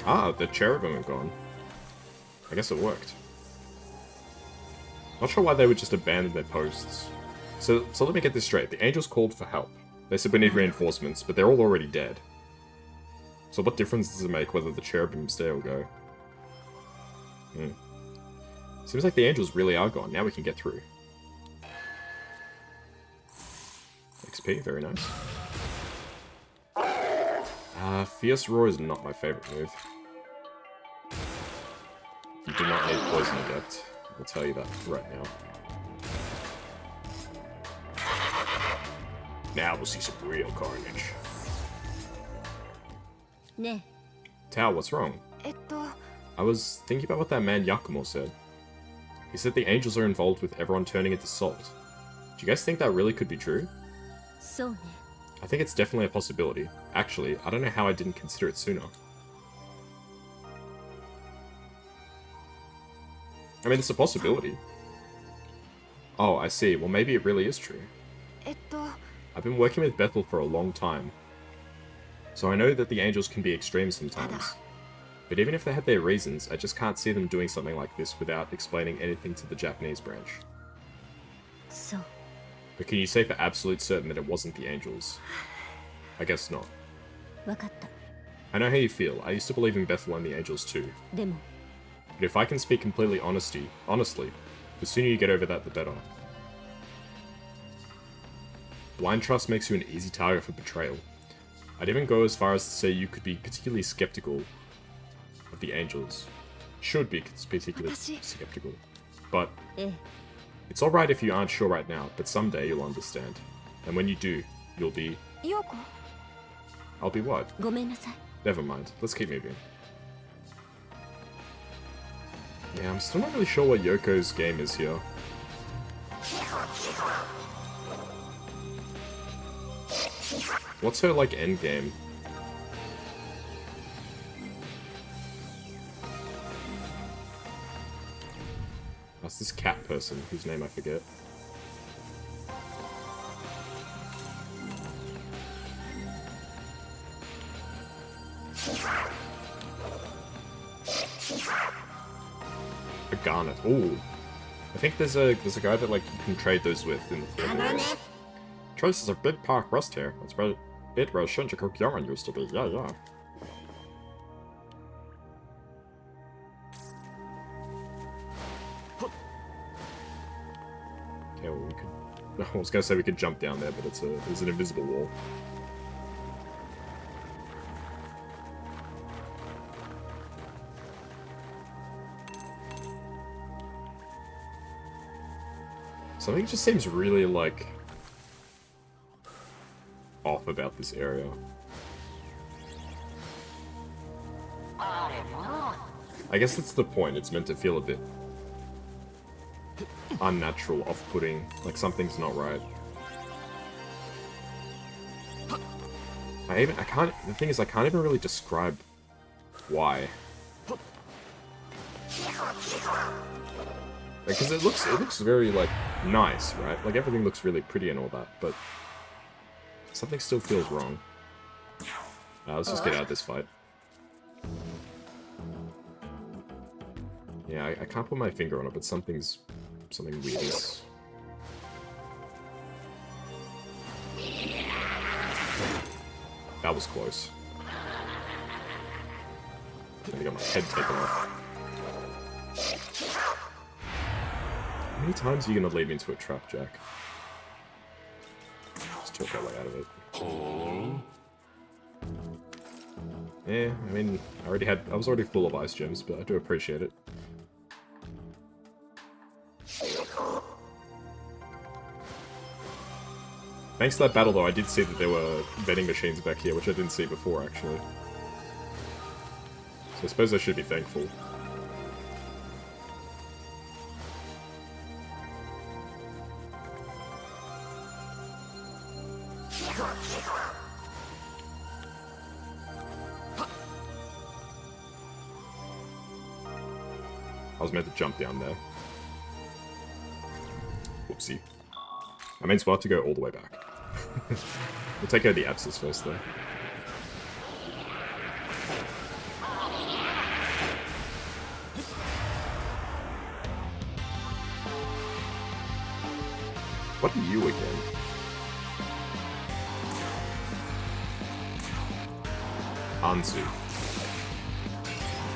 Ah, the cherubim are gone. I guess it worked. Not sure why they would just abandon their posts. So let me get this straight. The angels called for help. They said we need reinforcements, but they're all already dead. So what difference does it make whether the cherubim stay or go? Seems like the angels really are gone. Now we can get through. XP, very nice. Fierce Roar is not my favorite move. You do not need Poison Adept. I'll tell you that right now. Now we'll see some real carnage. Tao, what's wrong? I was thinking about what that man Yakumo said. He said the angels are involved with everyone turning into salt. Do you guys think that really could be true? I think it's definitely a possibility. Actually, I don't know how I didn't consider it sooner. I mean, it's a possibility. Oh, I see. Well, maybe it really is true. I've been working with Bethel for a long time, so I know that the angels can be extreme sometimes. But even if they had their reasons, I just can't see them doing something like this without explaining anything to the Japanese branch. But can you say for absolute certain that it wasn't the angels? I guess not. I know how you feel. I used to believe in Bethel and the angels too. But if I can speak completely honestly, the sooner you get over that, the better. Blind trust makes you an easy target for betrayal. I'd even go as far as to say you could be particularly skeptical of the angels. Should be particularly skeptical. But it's alright if you aren't sure right now, but someday you'll understand. And when you do, you'll be... I'll be what? Never mind. Let's keep moving. Yeah, I'm still not really sure what Yoko's game is here. What's her, like, end game? That's this cat person, whose name I forget. A garnet. Ooh. I think there's a guy that, like, you can trade those with in the Philippines. Trace is a big park rust here. That's right. It where Shinjuku Yarn used to be. Yeah, yeah. Okay, well, we could... I was gonna say we could jump down there, but it's an invisible wall. Something just seems really, like, off about this area. I guess that's the point. It's meant to feel a bit unnatural, off-putting, like something's not right. The thing is, I can't even really describe why. Because it looks very, like, nice, right? Like, everything looks really pretty and all that, but something still feels wrong. Let's just get out of this fight. Yeah, I can't put my finger on it, but something weird is... That was close. I got my head taken off. How many times are you gonna lead me into a trap, Jack? Just talk our way out of it. Yeah, I mean, I was already full of ice gems, but I do appreciate it. Thanks to that battle, though, I did see that there were vending machines back here, which I didn't see before, actually. So I suppose I should be thankful. I was meant to jump down there. Whoopsie. I mean, we'll have to go all the way back. We'll take care of the abscess first, though. What are you again? Anzu.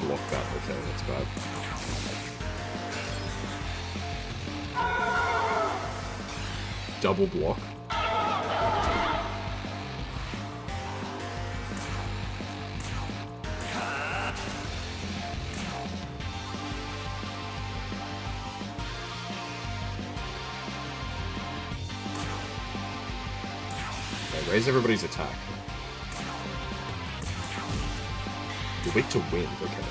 Block that. Okay, that's bad. Double block. Okay, raise everybody's attack. You're weak to wind, okay.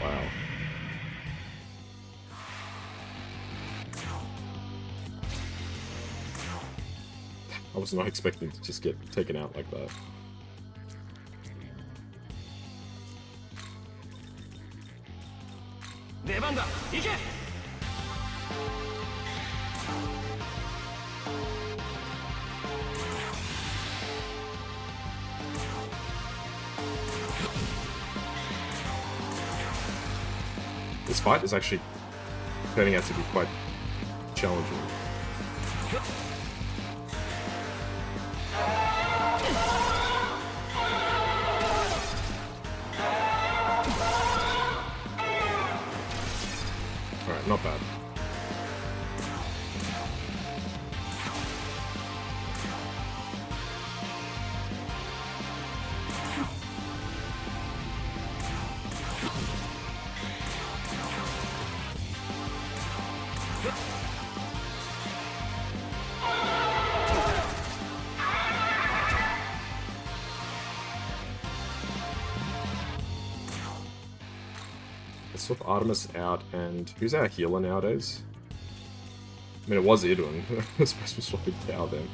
Wow. I was not expecting to just get taken out like that. This fight is actually turning out to be quite challenging. Alright, not bad. Let's swap Artemis out, and who's our healer nowadays? I mean, it was Idun. I was supposed to be swapping Tao then.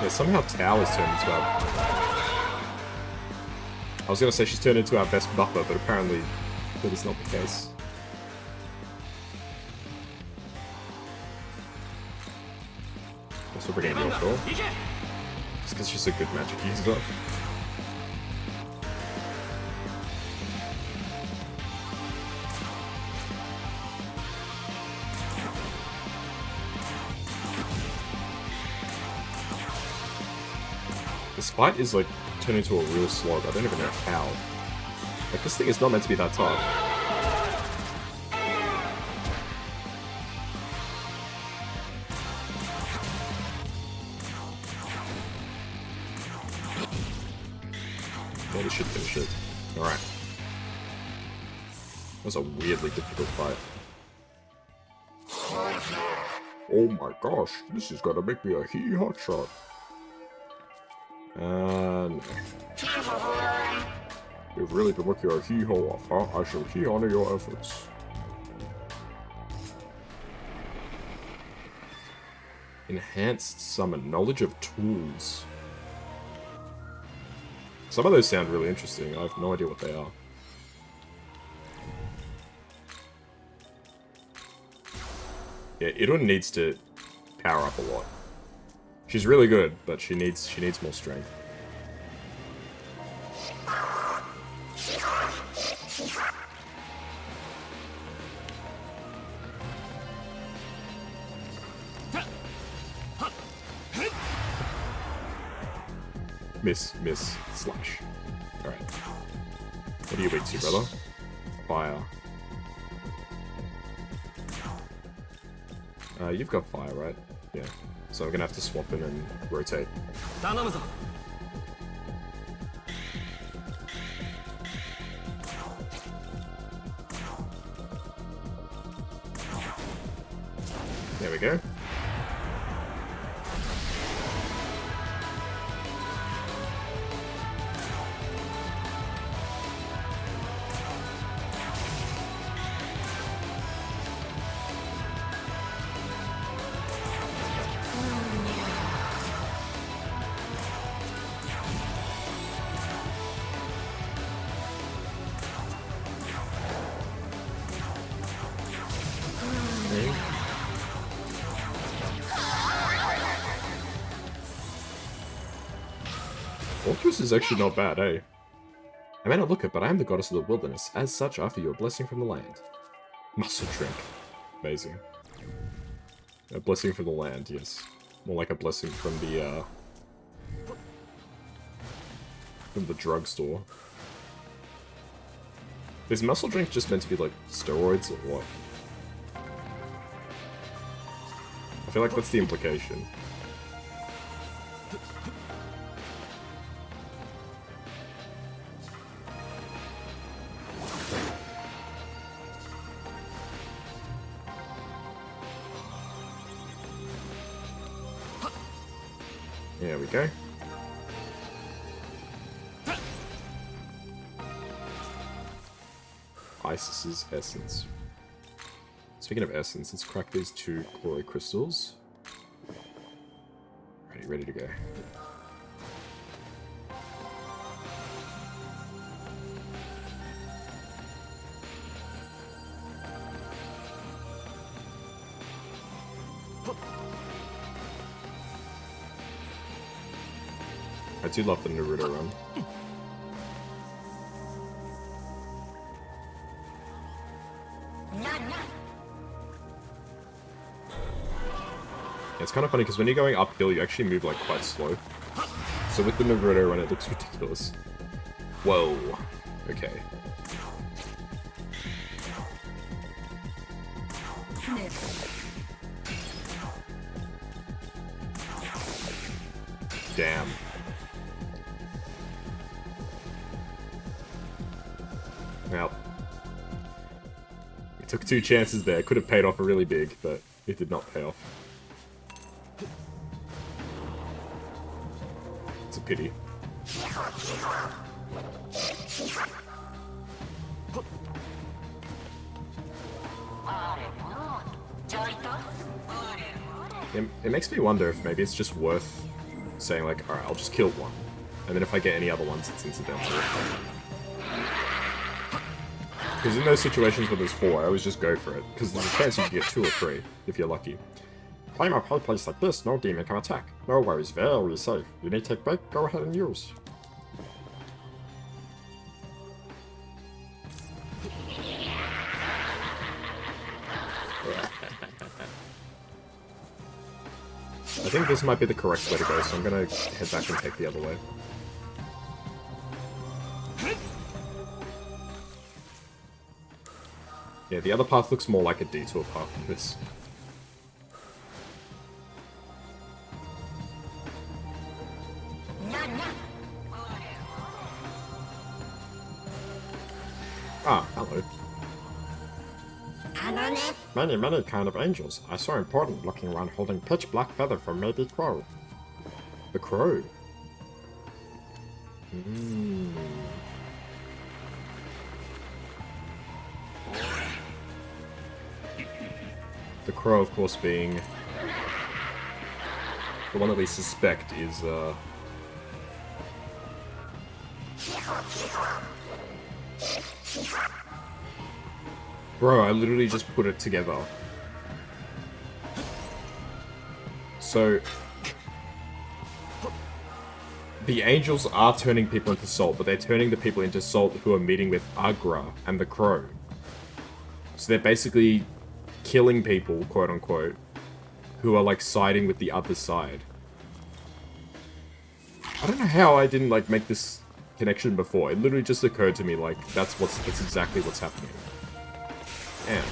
Yeah, somehow Tao has turned into our... I was gonna say she's turned into our best buffer, but apparently that is not the case. Also bringing your call. Just because she's a good magic user. This fight is like turned into a real slog. I don't even know how. Like, this thing is not meant to be that tough. Yeah, we should finish it. Alright. That was a weirdly difficult fight. Oh my gosh, this is gonna make me a hot shot. And you've really been working your hee-ho off, huh? I shall honor your efforts. Enhanced summon. Knowledge of tools. Some of those sound really interesting. I have no idea what they are. Yeah, Idun needs to power up a lot. She's really good, but she needs more strength. Miss, slash. Alright. What are you weak to, brother? Fire. You've got fire, right? Yeah. So I'm gonna have to swap in and rotate. There we go. Voluptuous is actually not bad, eh? I may not look it, but I am the goddess of the wilderness. As such, I offer you a blessing from the land. Muscle drink. Amazing. A blessing from the land, yes. More like a blessing from the drugstore. Is muscle drink just meant to be like steroids or what? I feel like that's the implication. There we go. Isis's essence. Speaking of essence, let's crack these 2 glory crystals. Ready to go. I do love the Naruto run. It's kind of funny because when you're going uphill, you actually move like quite slow. So with the Naruto run, it looks ridiculous. Whoa. Okay. Damn. Well. We took 2 chances there. Could have paid off really big, but it did not pay off. It's a pity. It makes me wonder if maybe it's just worth saying like, alright, I'll just kill 1. And then if I get any other ones, it's incidental. Because in those situations where there's 4, I always just go for it. Because there's a chance you can get 2 or 3, if you're lucky. Climb up high place like this, no demon can attack. No worries, very safe. You need to take break, go ahead and use. I think this might be the correct way to go, so I'm gonna head back and take the other way. Yeah, the other path looks more like a detour path than this. Ah, hello. Many kind of angels. I saw important looking one holding pitch black feather from maybe Crow. The Crow. The Crow, of course, being the one that we suspect is, Bro, I literally just put it together. So, the angels are turning people into salt, but they're turning the people into salt who are meeting with Agra and the Crow. So they're basically killing people, quote unquote, who are like siding with the other side. I don't know how I didn't like make this connection before. It literally just occurred to me like that's exactly what's happening. And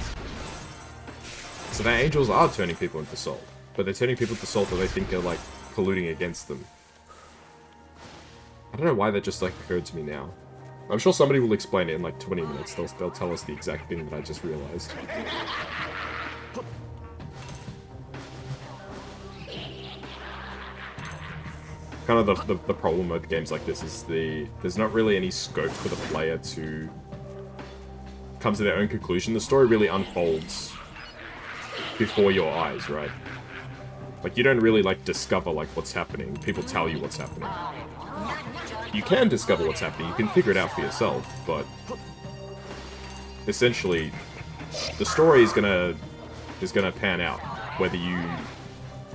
so the angels are turning people into salt, but they're turning people into salt that they think are like colluding against them. I don't know why that just like occurred to me now. I'm sure somebody will explain it in like 20 minutes. They'll tell us the exact thing that I just realized. Kind of the problem with games like this is there's not really any scope for the player to come to their own conclusion. The story really unfolds before your eyes, right? Like, you don't really, like, discover, like, what's happening. People tell you what's happening. You can discover what's happening, you can figure it out for yourself, but essentially, the story is gonna pan out, whether you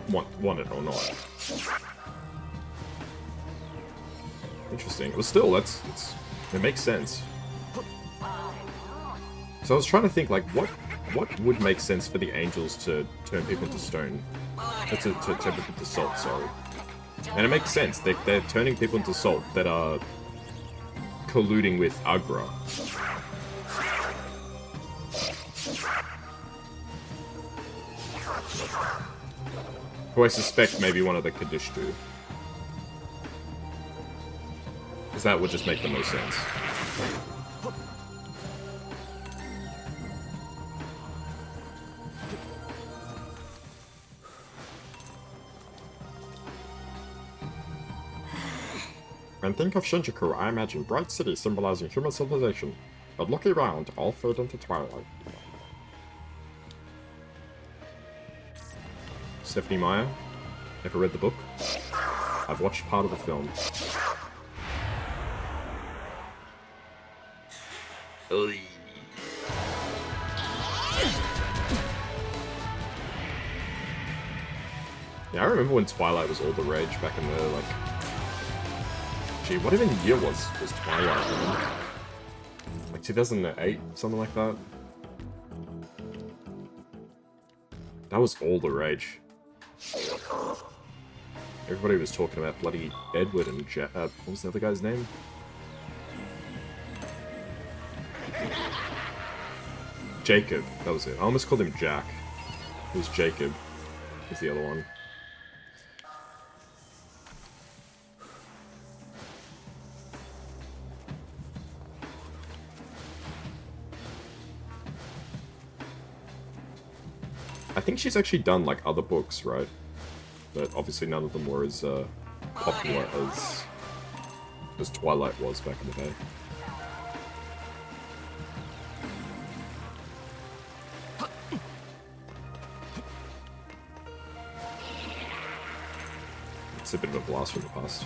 want it or not. Interesting. But still, it makes sense. So I was trying to think, like, what would make sense for the angels to turn people into stone? To turn people into salt, sorry. And it makes sense. They're turning people into salt that are colluding with Agra. Who I suspect may be one of the Kadishtu. Because that would just make the most sense. When think of Shinjuku, I imagine bright cities symbolizing human civilization. But look around, all fade into twilight. Stephanie Meyer. Never read the book. I've watched part of the film. Oy. Yeah, I remember when Twilight was all the rage back in the, like... Gee, what even year was Twilight, man? Like 2008, something like that? That was all the rage. Everybody was talking about bloody Edward and what was the other guy's name? Jacob, that was it. I almost called him Jack. It was Jacob. Was the other one. I think she's actually done, like, other books, right? But obviously none of them were as popular as Twilight was back in the day. It's a bit of a blast from the past.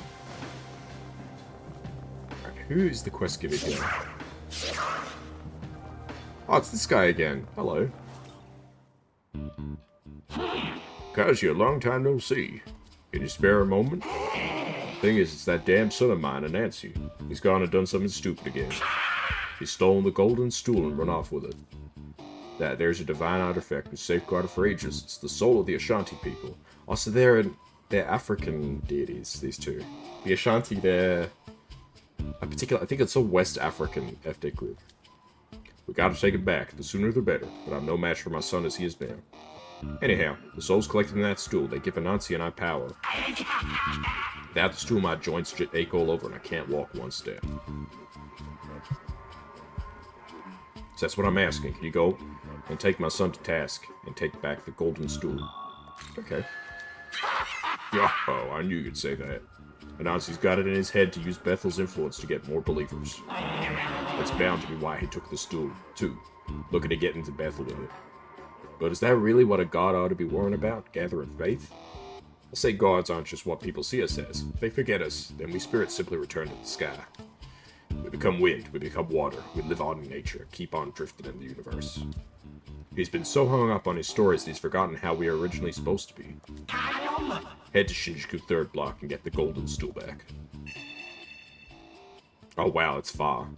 Alright, who's the quest giver here? Oh, it's this guy again. Hello. Kazuya, long time no see. Can you spare a moment? Thing is, it's that damn son of mine, Nancy. He's gone and done something stupid again. He's stolen the golden stool and run off with it. There's a divine artifact was safeguarded for ages. It's the soul of the Ashanti people. Also, they're African deities, these two. The Ashanti, they're a particular, I think it's a West African ethnic group. We gotta take it back. The sooner the better. But I'm no match for my son as he is now. Anyhow, the souls collected in that stool, they give Anansi and I power. Without the stool, my joints ache all over and I can't walk one step. So that's what I'm asking. Can you go and take my son to task and take back the golden stool? Okay. Oh, I knew you'd say that. Anansi's got it in his head to use Bethel's influence to get more believers. That's bound to be why he took the stool, too. Looking to get into Bethel with it. But is that really what a god ought to be worrying about? Gathering faith? I'll say gods aren't just what people see us as. If they forget us, then we spirits simply return to the sky. We become wind, we become water, we live on in nature, keep on drifting in the universe. He's been so hung up on his stories that he's forgotten how we are originally supposed to be. Head to Shinjuku 3rd block and get the golden stool back. Oh wow, it's far.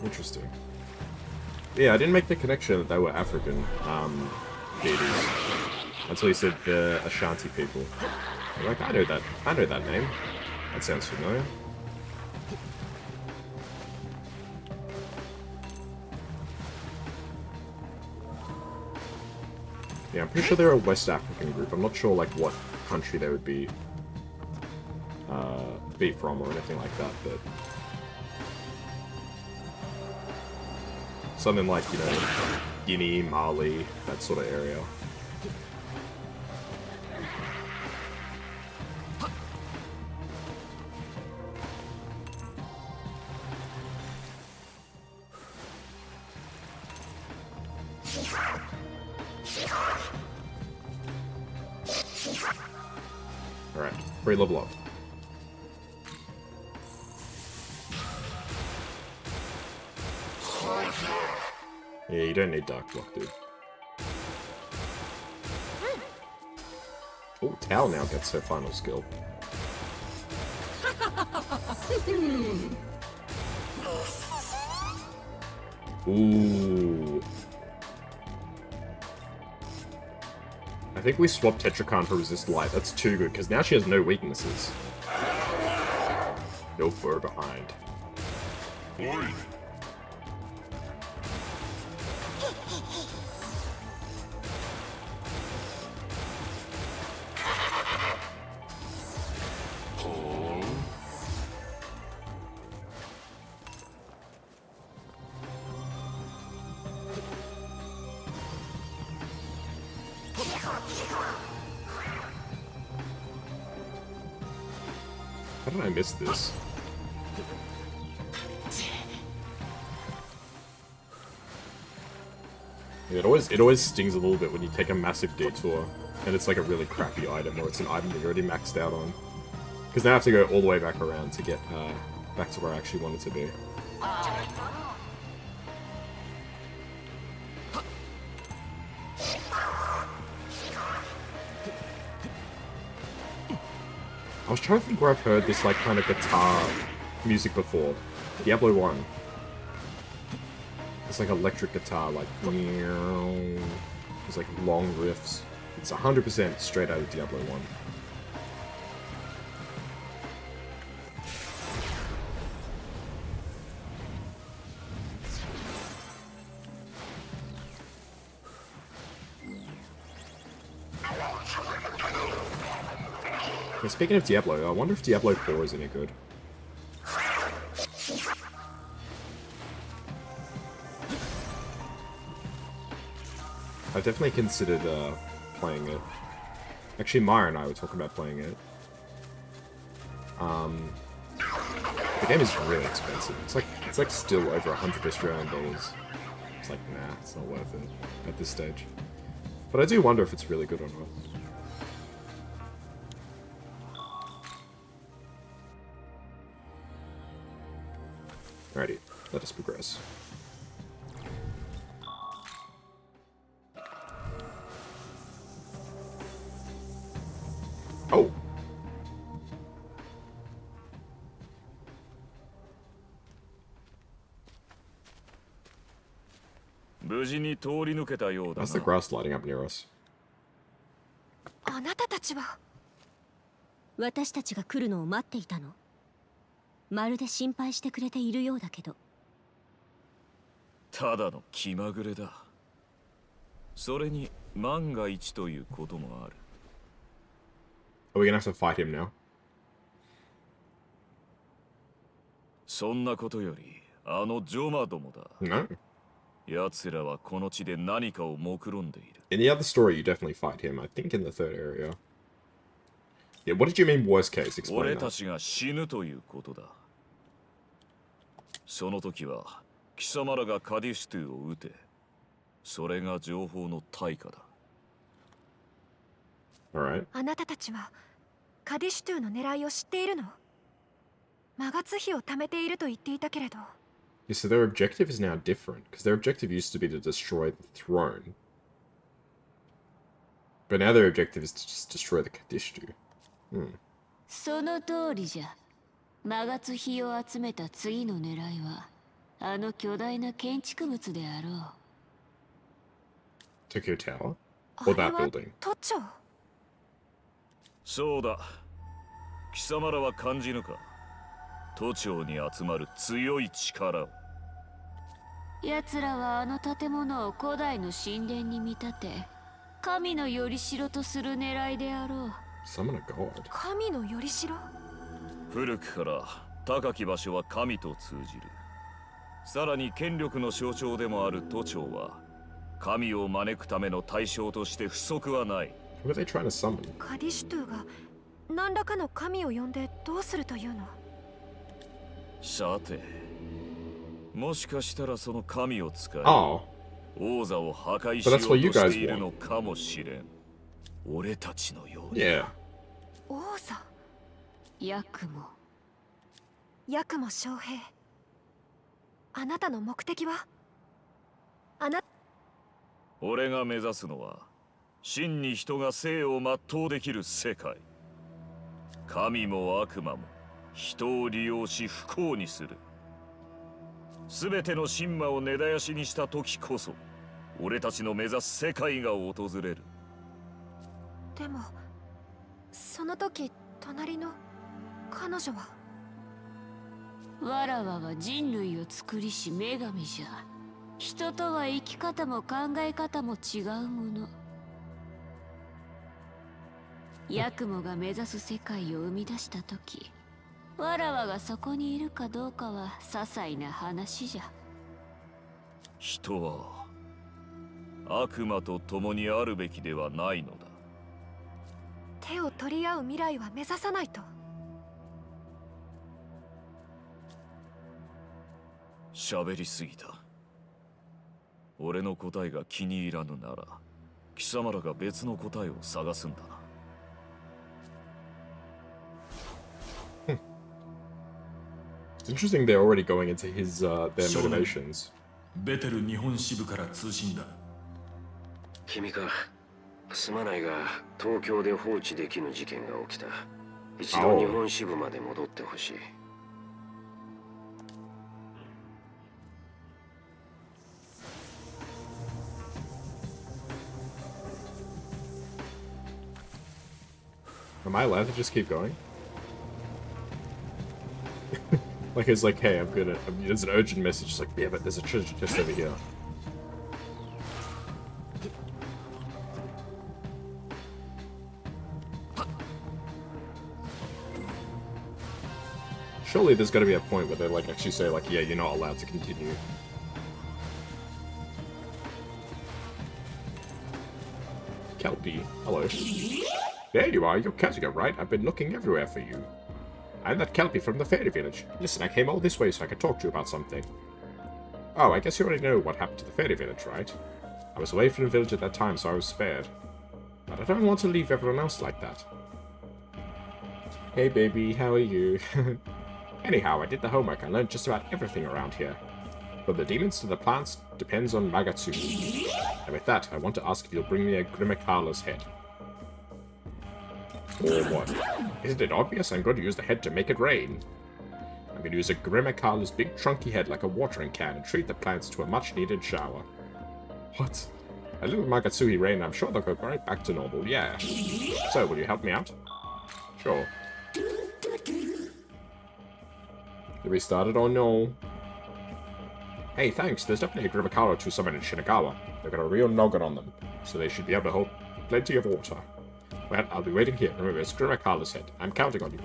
Interesting. Yeah, I didn't make the connection that they were African deities until you said the Ashanti people. I'm like, I know that name. That sounds familiar. Yeah, I'm pretty sure they're a West African group. I'm not sure like what country they would be from or anything like that, but something like, you know, Guinea, Mali, that sort of area. Alright, free level up. Yeah, you don't need Dark Block, dude. Oh, Tao now gets her final skill. Ooh. I think we swapped Tetrakan for Resist Light. That's too good, because now she has no weaknesses. No fur behind. Oi. How did I miss this? Yeah, it always stings a little bit when you take a massive detour and it's like a really crappy item, or it's an item that you're already maxed out on. Because now I have to go all the way back around to get back to where I actually wanted to be. I was trying to think where I've heard this like kind of guitar music before. Diablo 1. It's like electric guitar, like it's like long riffs. It's 100% straight out of Diablo 1. And speaking of Diablo, I wonder if Diablo 4 is any good. I've definitely considered playing it. Actually, Maya and I were talking about playing it. The game is really expensive. It's like still over 100 Australian dollars. It's like, nah, it's not worth it at this stage. But I do wonder if it's really good or not. Alrighty, let us progress. Oh! That's the grass lighting up near us. あなたたちは私たちが来るのを待っていたの。まるで心配してくれているようだけど。ただの気まぐれだ。それに万が一ということもある。Are we gonna have to fight him now? そんなことより、あのジョマどもだ。No. 奴らはこの地で何かを目論んでいる。In the other story, you definitely fight him. I think in the third area. Yeah, what did you mean worst case? Explain 俺 that. たちが死ぬということだ。その時は貴様らがカディシュトゥを撃て。それが情報の対価だ。Alright. あなたたちはカディシュトゥの狙いを知っているの？マガツ比を貯めていると言っていたけれど。Yeah, so their objective is now different, because their objective used to be to destroy the throne. But now their objective is to just destroy the Kadishtu. その通りじゃ。マガツ比を集めた次の狙いはあの巨大な建築物であろう。Tokyo Tower? Or that building? 都庁。そうだ。貴様らは感じぬか。都庁に集まる強い力を。奴らはあの建物を古代の神殿に見立て、神のよりしろとする狙いであろう。Summon a god. 神のよりしろ？古くから高き場所は神と通じる。さらに権力の象徴でもある都庁は神を招くための対象として不足はない。Who are they trying to summon? カディシュトゥが何らかの神を呼んでどうするというの？さて、もしかしたらその神を使い、 Oh. 王座を破壊しようとしているのかもしれん。俺たちのように。Yeah. 王座。ヤクモ。ヤクモ将兵。あなたの目的は？あな俺が目指すのは真に人が生を全うできる世界。神も悪魔も人を利用し不幸にする。全ての神魔を根絶やしにした時こそ俺たちの目指す世界が訪れる。でもその時隣の彼女は。わらわは人類を作りし女神じゃ。人とは生き方も考え方も違うもの。ヤクモが目指す世界を生み出した時、わらわがそこにいるかどうかは些細な話じゃ。人は悪魔と共にあるべきではないのだ。手を取り合う未来は目指さないと。喋りすぎた。俺の答えが気に入らぬなら貴様らが別の答えを探すんだな。It's interesting they're already going into his their motivations. ベテル日本支部から通信だ。君か。すまないが東京で放置できぬ事件が起きた。一度日本支部まで戻ってほしい。Am I allowed to just keep going? Like it's like, hey, I'm gonna. There's an urgent message. It's like, yeah, but there's a treasure chest over here. Surely there's got to be a point where they like actually say like, yeah, you're not allowed to continue. Kelpie, hello. There you are, you're Kazuya, right? I've been looking everywhere for you. I'm that Kelpie from the fairy village. Listen, I came all this way so I could talk to you about something. Oh, I guess you already know what happened to the fairy village, right? I was away from the village at that time, so I was spared. But I don't want to leave everyone else like that. Hey baby, how are you? Anyhow, I did the homework and learned just about everything around here. From the demons to the plants depends on Magatsu. And with that, I want to ask if you'll bring me a Grimacala's head. Or what? Isn't it obvious? I'm going to use the head to make it rain. I'm going to use a Grimacala's big trunky head like a watering can and treat the plants to a much-needed shower. What? A little Magatsuhi rain, I'm sure they'll go right back to normal, yeah. So, will you help me out? Sure. Did we start it or no? Hey, thanks. There's definitely a Grimacala to summon in Shinagawa. They've got a real noggin on them, so they should be able to hold plenty of water. Well, I'll be waiting here. Remember, it's Grimacala's head. I'm counting on you.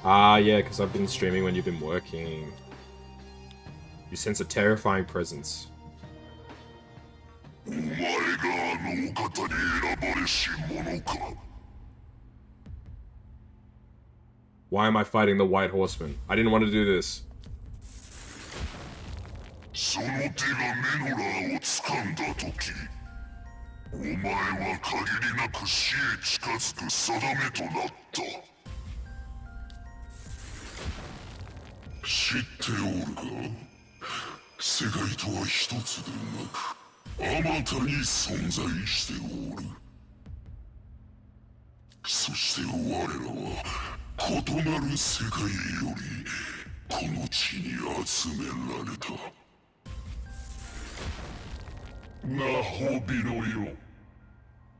Ah, yeah, because I've been streaming when you've been working. You sense a terrifying presence. Why am I fighting the White Horseman? I didn't want to do this. その手がメノラーを掴んだ時、お前は限りなく死へ近づく定めとなった。知っておるか？世界とは一つでなく、あまたに存在しておる。そして我らは異なる世界よりこの地に集められた。ナホビのよ、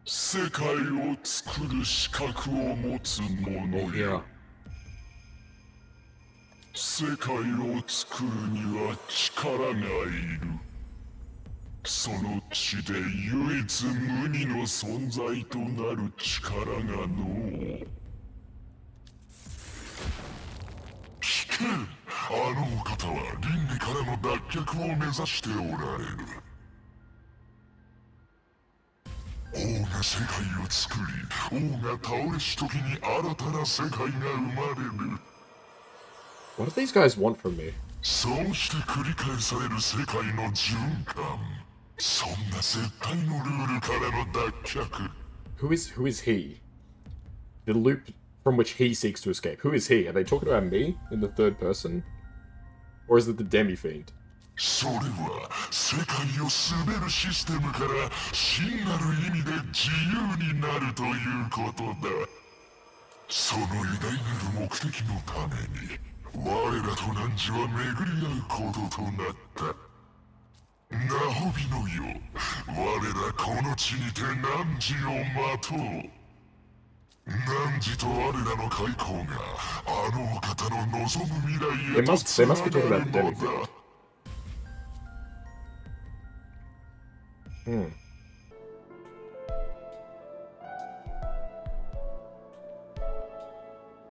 世界を作る資格を持つ者よ。世界を作るには力がいる。その地で唯一無二の存在となる力がのう。聞け、あのお方は倫理からの脱却を目指しておられる。王が世界を作り、王が倒れし時に新たな世界が生まれる。What do these guys want from me? そうして繰り返される世界の循環。そんな絶対のルールからの脱却。Who is he? The loop from which he seeks to escape. Who is he? Are they talking about me in the third person? Or is it the demi-fiend? それは世界を滑るシステムから真なる意味で自由になるということだ。その偉大なる目的のために我らと汝は巡り合うこととなった。ナホビのよ、我らこの地にて汝を待とう。汝と我らの開口があのお方の望む未来へとつながるのだ。Hmm.